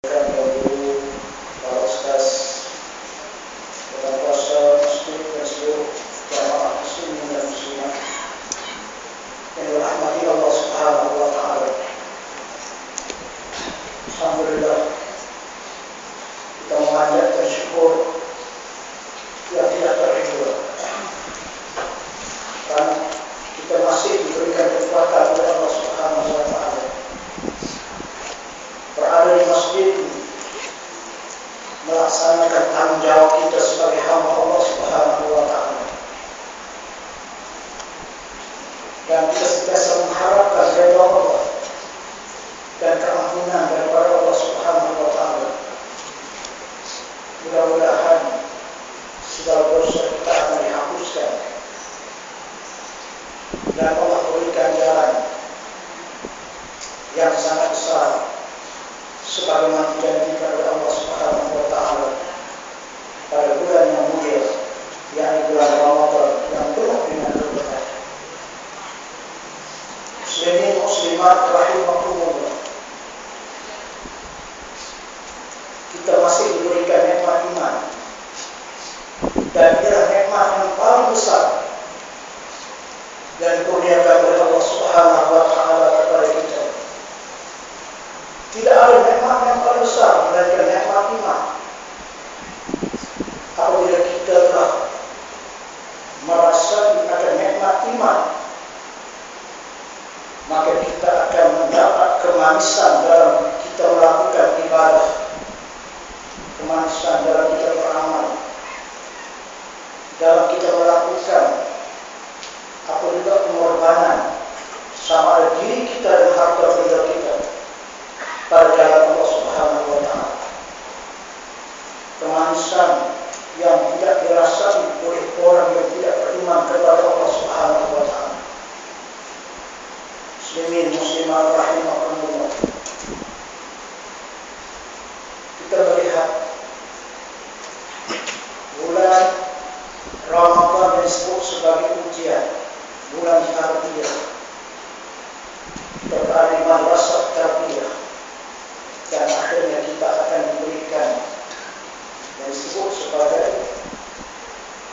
Guru, para ustaz, para puasa muslim dan seluruh jamaah muslimin dan muslimat yang dirahmati Allah Subhanahu wa taala. Alhamdulillah, kita memanjatkan syukur yang tidak terhingga karena kita masih diberikan kekuatan oleh Allah Subhanahu wa taala berada di masjid melaksanakan tanggung jawab kita sebagai hamba Allah Subhanahu wa taala. Dan kita senantiasa mengharapkan ridha Allah dan keampunan daripada Allah Subhanahu wa taala. Mudah-mudahan segala dosa kita akan dihapuskan dan Allah berikan jalan yang sangat besar sebagaimana dijanjikan oleh Allah Subhanahu wa taala pada bulan yang mulia, yakni bulan Ramadan yang penuh dengan keberkahan. Muslimin muslimat rahimakumullah, kita masih diberikan nikmat iman, dan inilah nikmat yang paling besar yang dikurniakan oleh Allah Subhanahu wa taala kepada kita. Tidak ada nikmat yang paling besar melainkan nikmat iman. Apabila kita telah merasakan akan nikmat iman, maka kita akan mendapat kemanisan dalam kita melakukan ibadah, kemanisan dalam kita beramal, dalam kita melakukan apa juga pengorbanan sama ada diri kita dan harta benda kita pada jalan Allah Subhanahu wa taala. Kemanisan yang tidak dirasai oleh orang yang tidak beriman kepada Allah Subhanahu wa taala. Muslimin muslimat rahimakumullah, kita melihat bulan Ramadan disebut sebagai ujian, bulan tarbiyah. Kita berada di madrasah tarbiyah, dan akhirnya kita akan diberikan yang disebut sebagai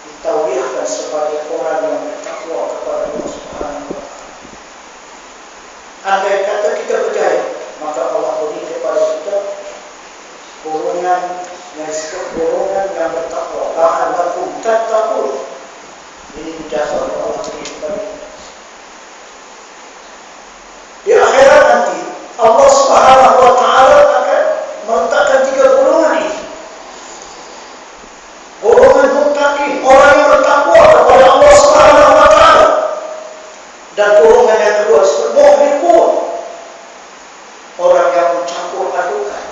ditauhidkan sebagai orang yang bertakwa kepada Allah Subhanahu wa taala. Andai kata kita percaya, maka Allah beri kepada kita golongan yang disebut golongan yang bertakwa. La'allakum tattaqun. Ini jasa oleh Allah kepada kita. Di akhirat nanti Allah Subhanahu wa taala akan meletakkan 3 golongan ini. Golongan muttaqin, orang yang bertakwa kepada Allah Subhanahu wa taala. Dan golongan yang kedua disebut muhliqun, orang yang mencampur adukan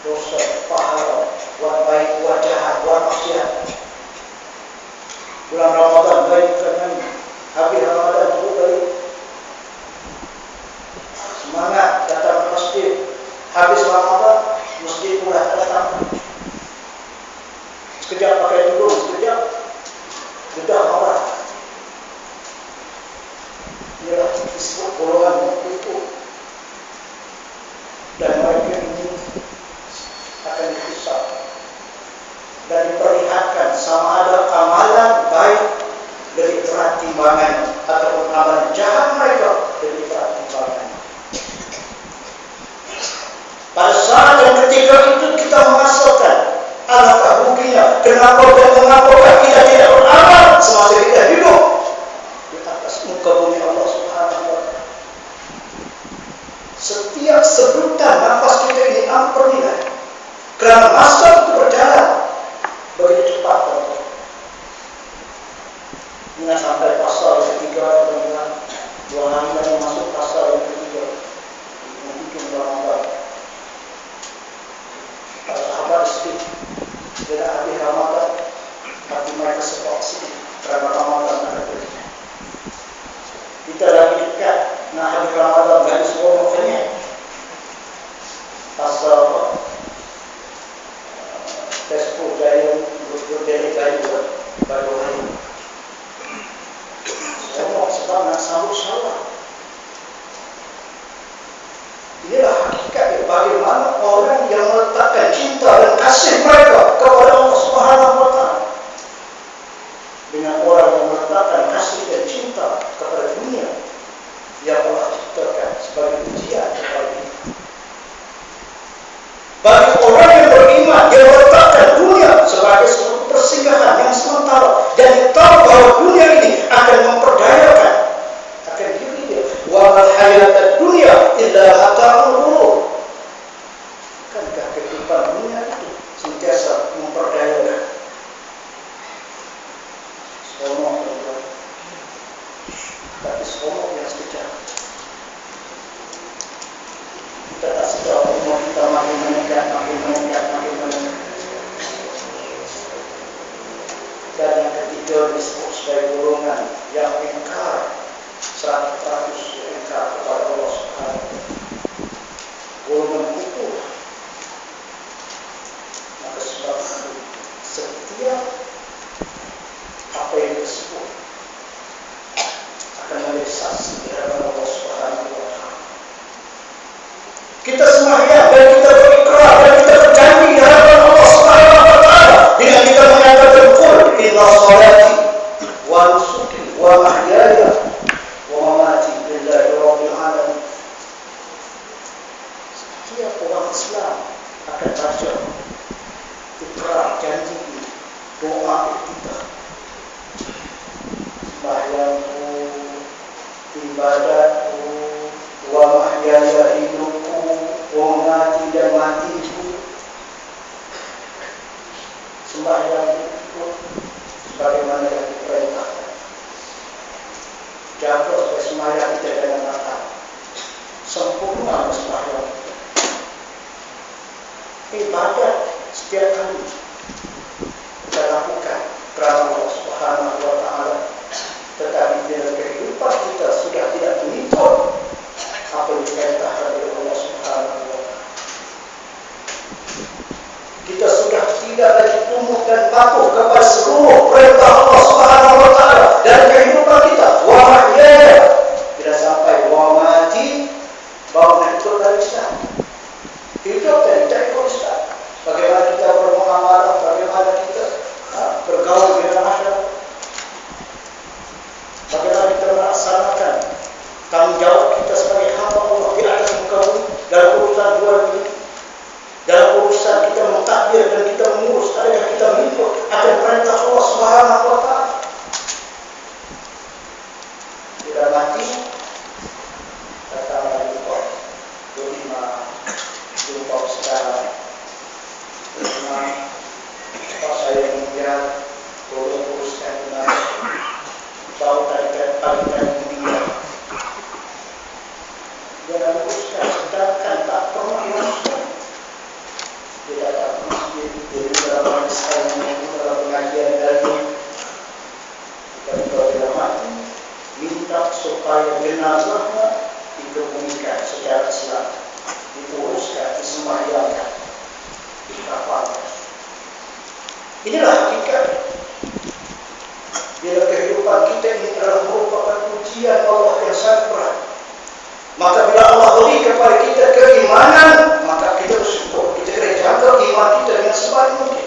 dosa, pahala, buat baik, buat jahat, buat maksiat. Bulan Ramadan baik dengan habis Ramadan itu baik. Semangat datang ke masjid. Habis Ramadan, masjid mulai datang. Sekejap pakai tudung, sekejap sudah marah. Ialah disebut golongan itu. Dan mereka ini akan dihisab dan diperlihatkan sama ada amalan baik dari berat timbangan ataupun amalan jahat mereka dari berat timbangan. Pada saat yang ketika itu kita merasakan alangkah ruginya, kenapa kita tidak beramal semasa kita hidup di atas muka bumi Allah Subhanahu wa taala. Setiap sebutan nafas kita ini ampunilah, kerana masa itu berjalan begitu cepat. Ingat sampai pasal yang ketiga dengan 2 hari lagi masuk pasal yang ketiga, yang ujung Ramadan. Para sahabat sedih tidak habis Ramadan, tapi mereka sepaksi kerana Ramadan ada berikutnya. Kita lagi dekat nak habis Ramadan, lagi seronoknya pasal secara umum kita makin meningkat. Dan yang ketiga disebut sebagai golongan yang ingkar 100% ingkar kepada Allah Subhanahu wa Ta'ala. Golongan kufur. Maka sebab itu setiap apa yang disebut akan menjadi saksi di hadapan Allah Subhanahu wa Ta'ala. Kita sembahyang dan kita berikrar dan kita berjanji di hadapan Allah Subhanahu wa Ta'ala dengan kita mengatakan qul inna sholati wa nusuki wa mahyaya wa mamati lillahi rabbil alamin. Setiap orang Islam akan baca ikrar janji doa kita. Sembahyangku, ibadahku, wa mahyaya hidupku, wa mamati dan matiku. Sembahyang itu sebagaimana yang diperintahkan. Jaga supaya sembahyang kita dengan matang. Sempurna sembahyang kita. Ibadat setiap kali kita lakukan kerana Allah Subhanahu wa Ta'ala. Tetapi bila kehidupan kita sudah tidak mengikut apa yang diperintahkan oleh Allah Subhanahu wa Ta'ala, kita sudah tidak lagi tunduk dan patuh kepada seluruh perintah Allah Subhanahu wa Ta'ala dan kehidupan kita. Wa mahyaya, tidak sampai wa mati, baru nak ikut dari Islam. Hidup dan tidak ikut Islam. Bagaimana kita bermuamalah, bagaimana kita bergaul dengan masyarakat, bagaimana kita melaksanakan tanggung jawab kita sebagai hamba Allah di atas muka bumi dalam urusan jual beli, dalam urusan kita mentadbir dan kita mengurus, adakah kita mengikut akan perintah Allah Subhanahu wa Ta'ala. Bila mati datang lagi kok jumpa sekarang kalau saya meninggal tolong uruskan dengan tahu tarikan meninggal dia uruskan, sedangkan tak pernah uruskan. Dia datang ke masjid, dia dalam majlis ilmu, dalam pengajian ilmu. Dan kalau dia mati, minta supaya jenazahnya dikebumikan secara Islam, diuruskan, disembahyangkan, dikafankan. Inilah hakikat. Bila kehidupan kita ini adalah merupakan ujian Allah yang sangat berat, maka bila Allah beri kepada kita keimanan, maka kita bersyukur. Kita kena jaga iman kita dengan sebaik mungkin.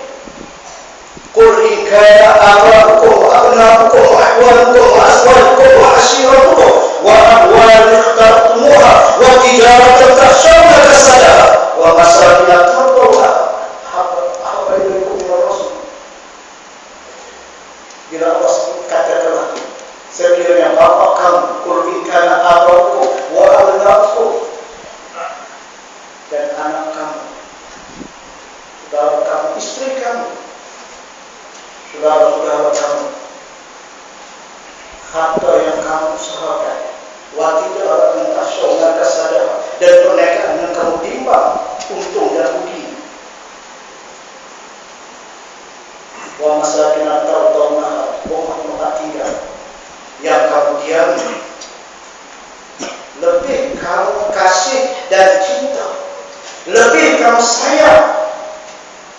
Qul in kana aba'ukum wa abna'ukum wa ahwalukum wa azwajukum wa ashiratukum wa amwalun ikhtartumuha wa tijaratan takhshawna kasadaha wa masakin tardawnaha ahabba ilaykum min ar-rasul. Bila Allah katakanlah sekiranya bapa kamu, qul in kana aba'ukum wa abna'ukum, dan anak kamu, saudara kamu, istri kamu, saudara-saudara kamu, harta yang kamu usahakan, wa tijaratan takhshawna kasadaha, dan perniagaan yang kamu timbang untung dan rugi, wa masakin tardawnaha, rumah-rumah tinggal yang kamu diami, lebih kamu kasih dan cinta, lebih kamu sayang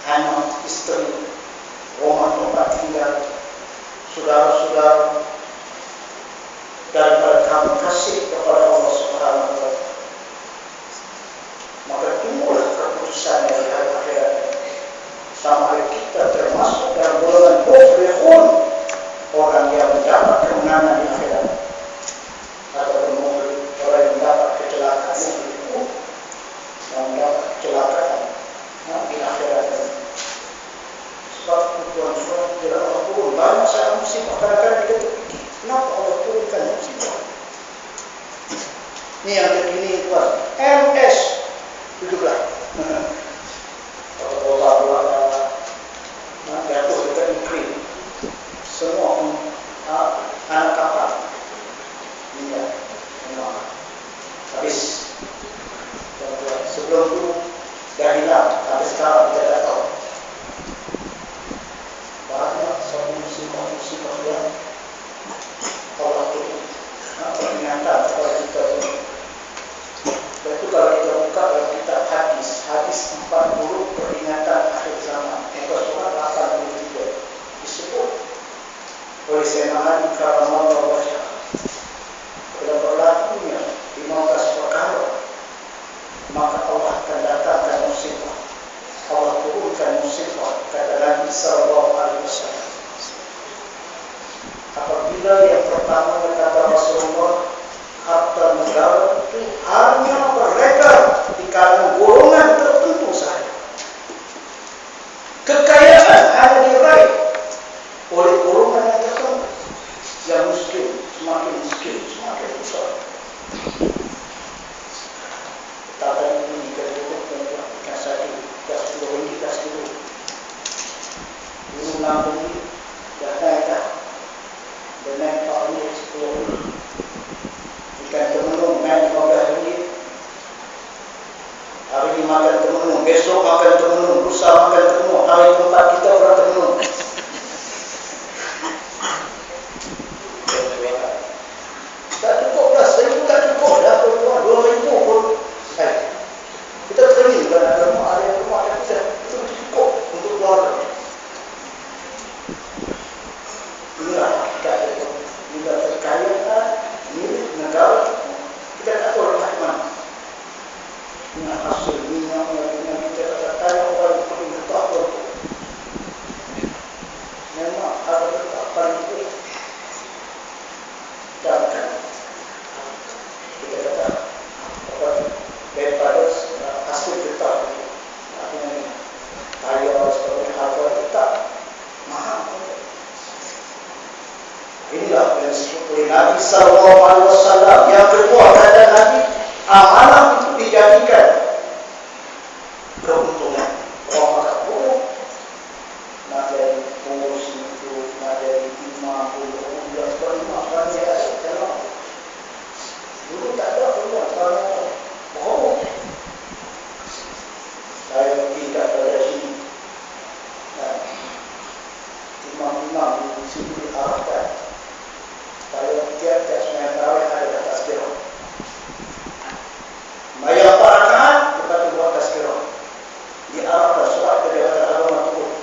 anak, istri, rumah tempat tinggal, saudara-saudara, daripada kamu kasih kepada Allah Subhanahu wa Ta'ala. Maka tunggulah keputusan yang di hari akhirat. Sama kita termasuk dalam golongan muflihun, orang yang mendapat kemenangan di akhirat, atau orang yang mendapat kecelakaan, muflihun, yang mendapat kecelakaan di akhirat. Sebab tuan-tuan, bila Allah turun banyak saya musibah, kadang-kadang kita terfikir, kenapa Allah turunkan musibah? Ini yang terkini tuan, MS 17. Kalau Allah jatuh dekat Ukraine, semua anak kapal meninggal, habis. Sebelum sebelum itu dah hilang, sampai sekarang kita tak tahu. Banyak suatu musibah yang Allah tuh peringatan kepada kita. Itu kalau kita buka dalam kitab hadis 40 peringatan akhir zaman. Yang surat 83 disebut oleh Sayyidina Karamallahu wajhah. Bila berlakunya 15 perkara, maka Allah akan datangkan musibah. Allah turunkan musibah, kata Nabi sallallahu alaihi wasallam. Apabila yang pertama kata Rasulullah, harta negara itu hanya beredar di kalangan golongan tertentu saja. Kekayaan hanya diraih oleh golongan yang tertentu. Yang miskin semakin besar. Tata ini kedua yang satu dah 10 ringgit dah 10. Dulu 6 ringgit dah naik dah. Dan naik 4 ringgit 10 ringgit. Ikan temenung naik 15 ringgit. Hari ini makan temenung, besok makan temenung, lusa makan temenung, hari keempat kita orang temenung. Tak cukup dah, 1,000 tak cukup dah, 2,000 pun. Kita terima kan ada rumah yang bisa, itu cukup untuk keluarga. Inilah hakikat itu. Bila kekayaan milik negara, kita tak tahu letak mana. Dengan hasil minyak, dengan kita tak tanya orang yang paling letak apa. Memang ada letak paling itu. Dan kan kita kata daripada hasil letak kaya sebagai harga letak mahal. Inilah yang disebut oleh Nabi sallallahu alaihi wasallam. Yang kedua kata Nabi, amanah itu dijadikan keuntungan. Orang makan buruk, nak jadi pengurus itu, nak jadi imam, dan sebagainya. Dulu tak ada peluang, kalau buruk. Saya pergi kat pada sini. Imam-imam di sini diarahkan. Saya tiap-tiap sembahyang tarawih ada tazkirah. Mayat parakan, lepas itu buat tazkirah. Diarahkan surat Jabatan Agama turun.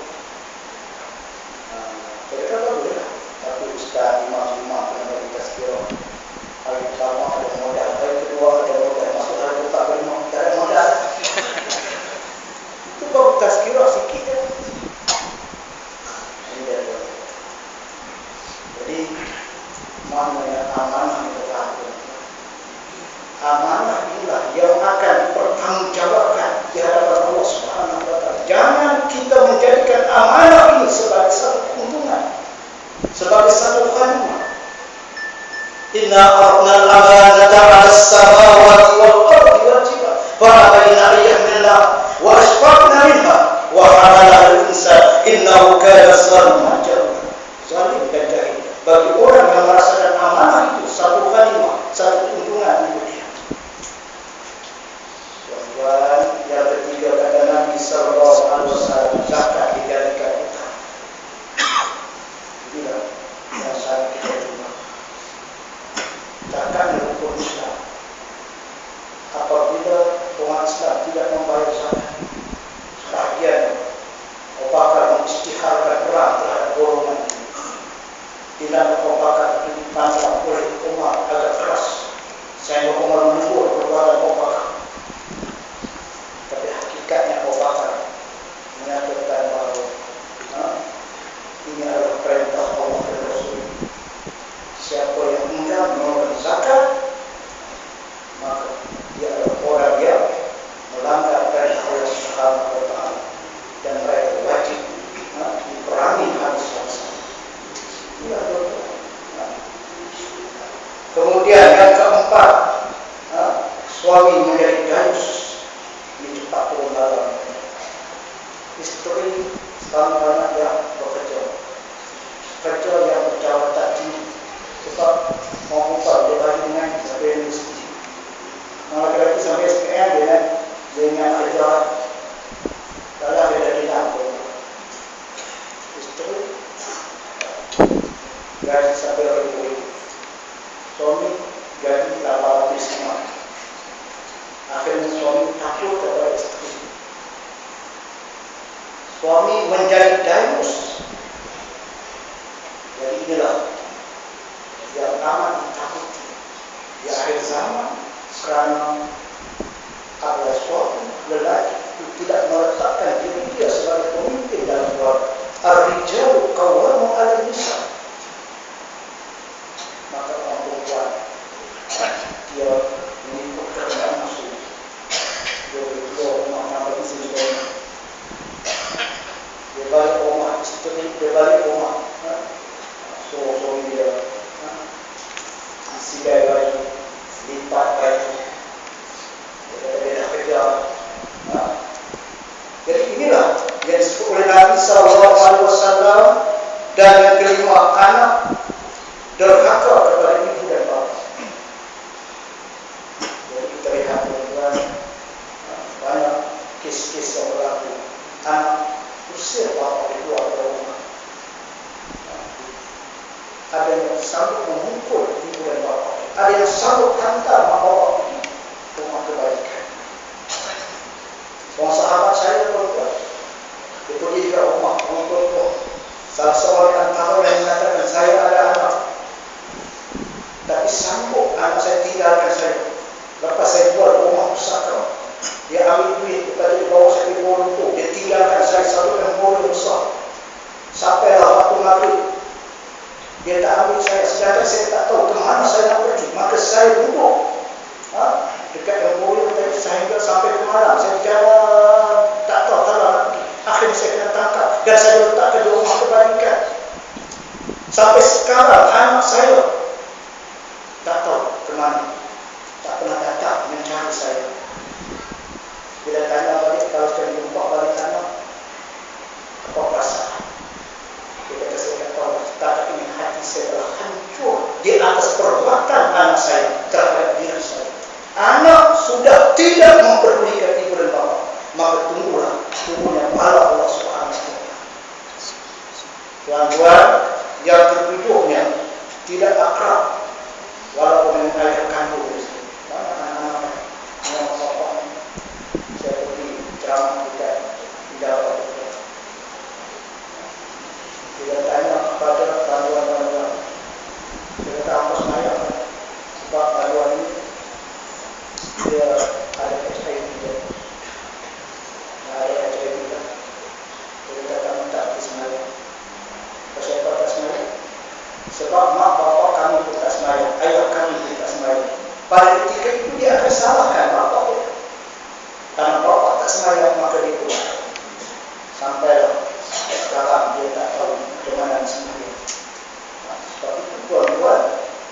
Saya kata boleh lah. Tapi ustaz, imam-imam kena bagi tazkirah. Hari pertama ada modal, hari kedua ada modal. Masuk hari keempat kelima, tak ada modal. Itu baru tazkirah sikit je. Jadi mana yang amanah itu takut. Amanah inilah yang akan dipertanggungjawabkan di hadapan Allah Subhanahu wa taala. Jangan kita menjadikan amanah ini sebagai satu keuntungan, sebagai satu ghanimah. Inna aradna al-amanata 'ala as-samawati wal-ardi wal-jibali fa'abayna an yahmilnaha wa ashfaqna minha wa hamalaha al-insan innahu kana zaluman jahula. Zalim dan jahil. Bagi orang yang merasakan amanah itu satu ghanimah, satu keuntungan untuk dia. Tuan-tuan, yang ketiga kata Nabi sallallahu alaihi wasallam, zakat dijadikan utang. Inilah yang saya kita jumpa. Zakat rukun Islam. Apabila umat Islam tidak membayar zakat, sebahagian bakal mengisytiharkan perang terhadap golongan ini. Tidak berkompakan itu dipandang oleh Umar agak keras. Saya Umar menegur perbuatan kompakan. Tapi hakikatnya kompakan menyatakan bahawa ini adalah perintah Allah dan Rasul. Siapa yang enggan mengeluarkan zakat, maka dia adalah orang yang melanggar perintah Allah Subhanahu wa taala dan mereka wajib diperangi habis-habisan. Kemudian yang keempat, suami menjadi dayus, ini cepat turun dalam. Isteri banyak yang bekerja, kerja yang berjawatan tinggi, sebab mau upah dia bagi dengan sampai universiti. Laki-laki sampai SPM dia dengan ajaran dalam beda dilaku istri gaji sampai ribu suami gaji 800. Akhirnya suami takut kepada istri. Suami menjadi dayus. Jadi inilah yang amat ditakuti di akhir zaman, karena ada suatu lelaki itu tidak meletakkan diri dia sebagai pemimpin dalam keluarga. Ar-rijalu qawwamun 'ala nisa. Maka orang perempuan dia mengikut kehendak nafsu. Dia berdoa rumah istri dia balik rumah istri, dia balik rumah suami dia sidai baju, lipat baju, dia kerja. Jadi inilah yang disebut oleh Nabi SAW. Dan yang kelima, anak derhaka kepada ibu dan bapa. Jadi kita lihat banyak kes-kes yang berlaku. Anak usir bapa di luar rumah. Ada yang sanggup memukul ibu dan bapa. Ada yang sanggup hantar mak bapak pergi rumah kebaikan. Seorang sahabat saya berbuat. Dia pergi ke rumah orang tua. Salah seorang antara yang mengatakan, saya ada anak, tapi sanggup anak saya tinggalkan saya. Lepas saya jual rumah pusaka, dia ambil duit, tadi dia bawa saya ke Borneo, dia tinggalkan saya satu yang Borneo besar. Sampailah waktu maghrib, dia tak ambil saya, sedangkan saya tak tahu kemana saya nak pergi. Maka saya duduk dekat yang Borneo tadi sehingga sampai ke malam. Saya jalan, tak tahu nak pergi. Akhirnya saya kena tangkap dan saya letakkan di rumah kebajikan. Sampai sekarang anak saya tak tahu ke mana, tak pernah datang mencari saya. Bila tanya balik, kalau saya jumpa balik anak, apa perasaan? Dia kata, saya tak tahu, tapi hati saya telah hancur di atas perbuatan anak saya terhadap diri saya. Anak sudah tidak memperdulikan ibu dan bapa, maka tunggunya pahala Allah Subhanahu wa taala. Tuan-tuan, yang ketujuhnya tidak akrab walaupun dengan ayah kandung. Banyak anak-anak yang bapak saya pergi ceramah di Jawa. Dia tanya kepada panduan-panduan, dia kata apa saya, sebab panduan ini dia ada HIV dia. Ada HIV dia. Dia kata minta pergi semayang. Saya tak semayang. Sebab mak bapak kami pun tak semayang, ayah kami pun tak semayang. Pada ketika itu dia akan salahkan bapak dia. Karena bapak tak semayang, maka dia pun sampai sekarang dia tak tahu bagaimana semayang. Sebab itu tuan-tuan,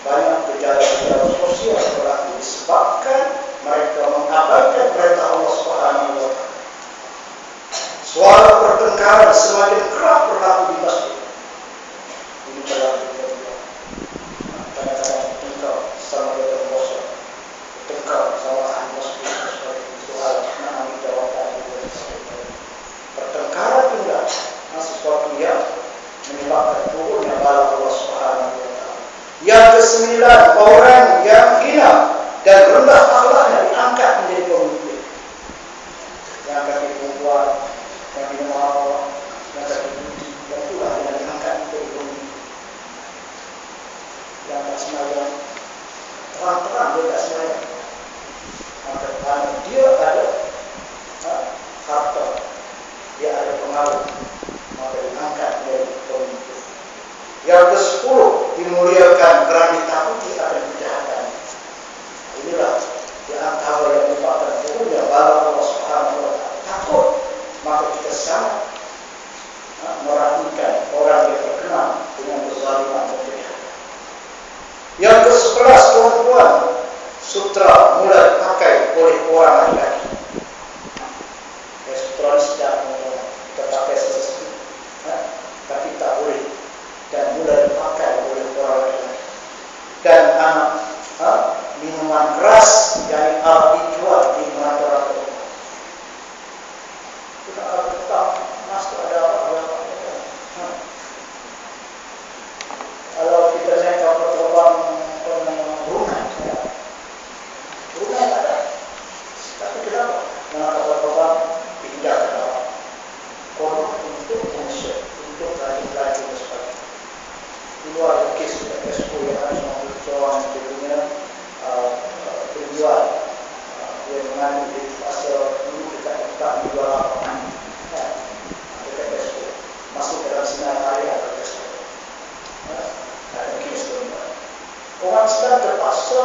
banyak gejala-gejala sosial berlaku disebabkan mereka mengabaikan perintah Allah Subhanahu wa taala. Suara pertengkaran semakin kerap berlaku di masjid. Ini berlaku kadang-kadang bertengkar sama dengan bosnya, bertengkar sama ahli masjid soal nak ambil jawatan. Pertengkaran juga sesuatu yang menyebabkan turunnya bala Allah Subhanahu wa taala. Yang kesembilan, orang yang hina dan rendah akhlaknya diangkat menjadi pemimpin. Yang kaki perempuan, yang minum Allah, yang kaki budi, yang itulah yang diangkat menjadi pemimpin. Yang tak semayang, terang-terang dia tak semayang. Maka karena dia ada harta, dia ada pengaruh, maka diangkat menjadi pemimpin. Yang ke-10, dimuliakan kerana ditakuti akan kejahatan. Inilah di antara yang menyebabkan turunnya bala Allah Subhanahu wa taala. Takut, maka kita sangat merapikan orang yang terkenal dengan kezaliman dan kejahatan. Yang ke-11, tuan-tuan, sutra mulai dipakai oleh orang laki-laki. Sutra ini sedang kita pakai sesuatu, tapi tak boleh, dan mulai dipakai oleh orang laki-laki. Dan minuman keras yang dijual di mana-mana. jual apa ya, ada Facebook masuk dalam sinar area atau Facebook ya, ada Facebook. Orang sedang terpaksa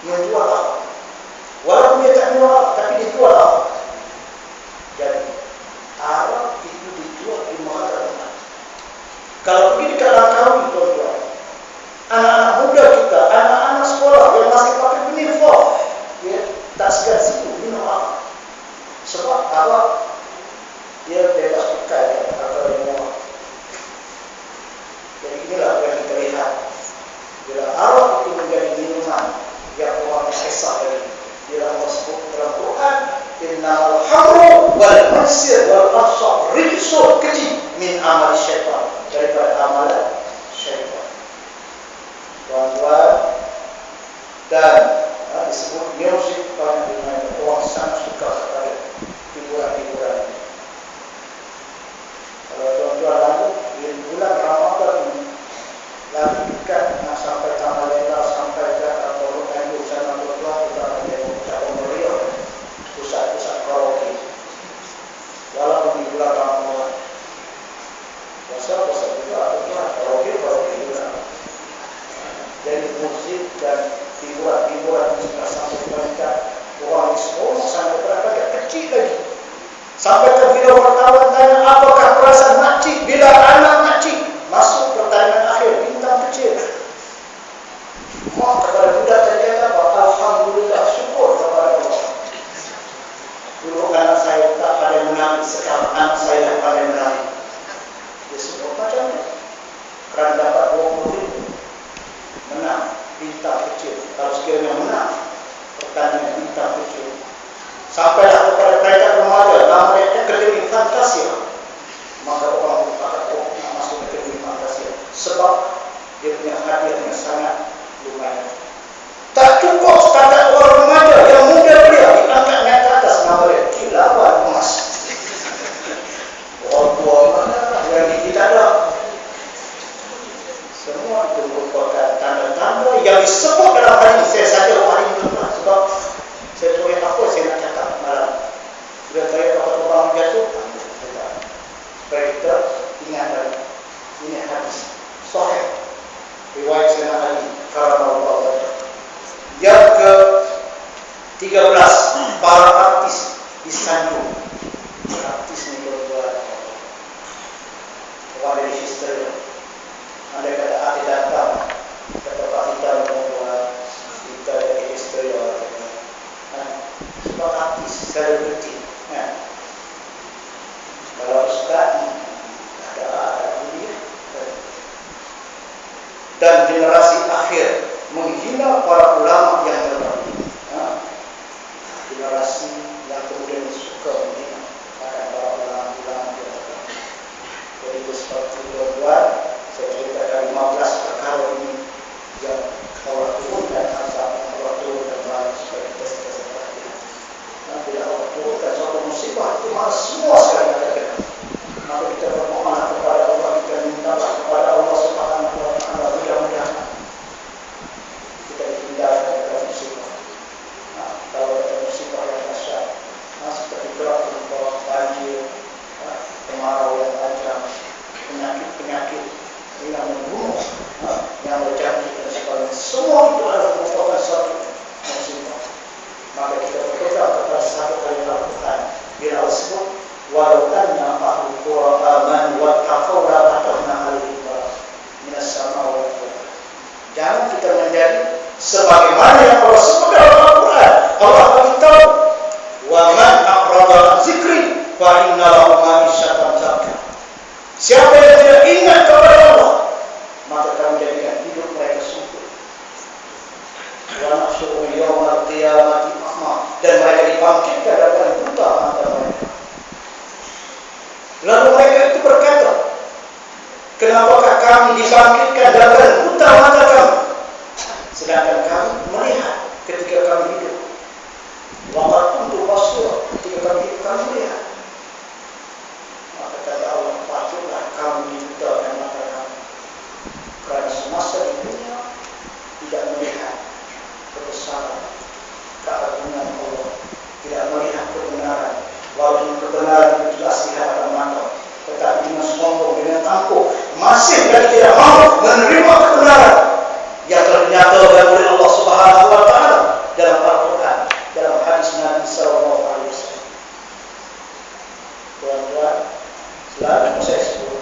menjual apa, walaupun dia tak jual tapi dia jual apa. Jadi Arab itu dijual di mana-mana. Kalau pergi dekat Langkawi tuan-tuan, anak-anak muda kita, anak-anak sekolah yang masih pakai uniform, ya, tak segan situ minum apa. Sebab apa? Dia bebas pakai atau dia muat. Jadi inilah yang kita lihat. Bila Arab itu menjadi minuman yang orang kisah lagi, bila Allah sebut dalam Quran, Innamal hamru wal maisir wal ansab rijsun kecil min amal syaitan, daripada amalan syaitan. Tuan-tuan, dan disebut musik pada dunia, orang sangat suka kepada hiburan-hiburan. Kalau tuan-tuan lalu di bulan Ramadan ini lalu dekat sampai Tamalena, sampai ke Pondok Kayu sana tuan-tuan, kita akan tengok Cabang Meriah, pusat-pusat karaoke. Walaupun di bulan Ramadan, puasa juga tuan-tuan, karaoke juga. Jadi musik dan hiburan juga sampai kepada orang di sekolah sampai kepada kecil lagi. Sampai ke bila wartawan tanya apakah perasaan makcik bila anak makcik masuk pertandingan akhir bintang kecil. Mak kepada budak tadi apa? Alhamdulillah, syukur kepada Allah. Dulu anak saya tak pandai menang, sekarang anak saya dah pandai menang. Dia sebut macam ni. Kerana dapat 20,000 menang bintang kecil. Kalau sekiranya menang pertandingan bintang kecil, sampailah kepada peringkat remaja, nama mereka Akademi Fantasia. Maka orang berkata, nak masuk Akademi Fantasia sebab dia punya hadiahnya sangat lumayan. Tak cukup setakat orang remaja yang muda belia diangkat naik ke atas nama dia kilauan emas. Orang tua mana yang ini tak ada. Semua itu merupakan tanda-tanda yang disebut dalam hadis. Saya saja hari ini sebab saya tulis apa saya nak cakap malam. Bila saya dapat orang jatuh, supaya kita ingat lagi. Ini hadis sahih riwayat Sayyidina Ali radhiyallahu anhu. Yang ke-13, para artis disanjung. Artis ni berbuat orang dari history. Andai kata artis datang kata Pak kita membuat kita dari history sebab artis selebriti. Kalau ustaz ada dunia. Dan generasi akhir menghina para ulama yang terdahulu. Generasi yang kemudian suka menghina akan para ulama-ulama yang terdahulu. Jadi itu seperti tuan-tuan, saya ceritakan 15 perkara ini yang Allah turunkan azab, Allah turunkan balas supaya kita sentiasa perhatian. Bila Allah turunkan suatu musibah, itu malah semua sekali kita kena. Maka kita bermohon kepada Allah, kita minta kepada Allah Subhanahu wa Ta'ala, mudah-mudahan kita dihindarkan dari musibah. Kalau ada musibah yang dahsyat, seperti gerak bawah banjir, kemarau yang tajam, penyakit yang membunuh, yang berjangkit dan sebagainya, semua itu adalah merupakan satu musibah. Maka kita berpegang kepada satu kalimat Al-Quran bila Allah sebut walau anna ahlul qura amanu wattaqaw la fatahna 'alaihim minas sama'i wal ardh. Jangan kita menjadi sebagaimana yang Allah sebut dalam Al-Quran. Allah beritahu wa man a'rada an dzikri fa inna lahu ma'isyatan dzanka. Siapa yang tidak ingat kepada Allah, maka kami jadikan hidup mereka sempit. Wa nahsyuru yaumal qiyamati a'ma, dan mereka dibangkitkan dalam buta mata mereka. Lalu mereka itu berkata, kenapakah kami dibangkitkan dalam buta mata kami, sedangkan kami melihat ketika kami hidup. Waqad kuntu basira, ketika kami hidup kami melihat. Maka kata Allah, patutlah kamu dibutakan mata kamu, kerana semasa di dunia tidak melihat kebesaran, keagungan Allah, tidak melihat kebenaran, walaupun Tuan-tuan, selalu saya sebut,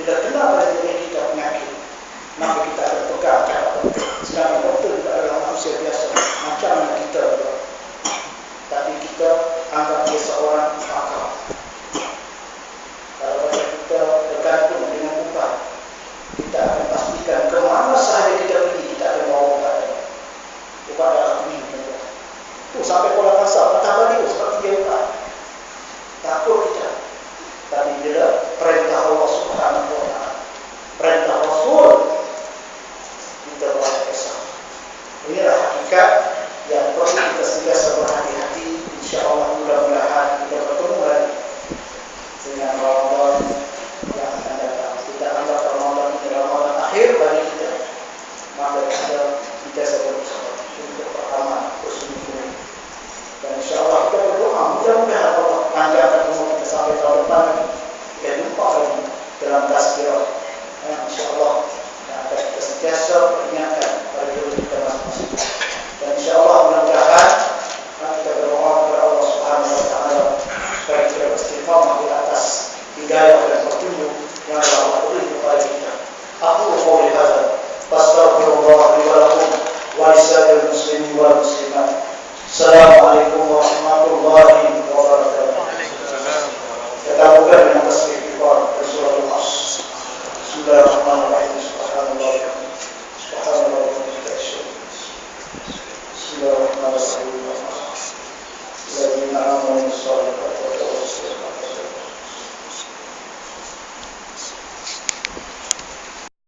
bila kena pada diri kita penyakit, maka kita akan pegang cara doktor. Sedangkan doktor juga adalah manusia biasa, macam mana kita juga. Tapi kita anggap dia seorang pakar. Kalau kita bergantung dengan ubat, kita akan pastikan ke mana sahaja kita pergi, kita akan bawa ubat. Ubat darah kuning. Itu sampai pola kasar, patah balik sebab dia ubat. Takut kita. Tapi bila perintah Allah Subhanahu wa Ta'ala, perintah Rasul, kita buat kisah. Inilah hakikat yang perlu kita sentiasa berhati-hati. InsyaAllah mudah-mudahan kita bertemu lagi dengan Ramadan yang akan datang. Kita anggap Ramadan ini Ramadan akhir bagi kita. Maka kita sedang bersama untuk pertama bersungguh-sungguh. Dan insyaAllah kita berdoa mudah-mudahan Allah panjangkan umur kita sampai tahun depan lagi. Kita jumpa lagi dalam tazkirah. InsyaAllah akan kita sentiasa ingatkan pada diri kita masing-masing. Dan insyaAllah mudah-mudahan kita berdoa kepada Allah Subhanahu wa Ta'ala supaya kita beristiqamah di atas hidayah dan petunjuk yang Allah beri kepada kita. Aku qouli hadza wastaghfirullah li wa lakum wa lisa'il muslimin wal muslimat. Assalamualaikum warahmatullahi wabarakatuh. Kita buka dengan tasbih kibar dan surah Al-As. Bismillahirrahmanirrahim. Subhanallah. Subhanallah. Bismillahirrahmanirrahim. Alladzina amanu bis-salihati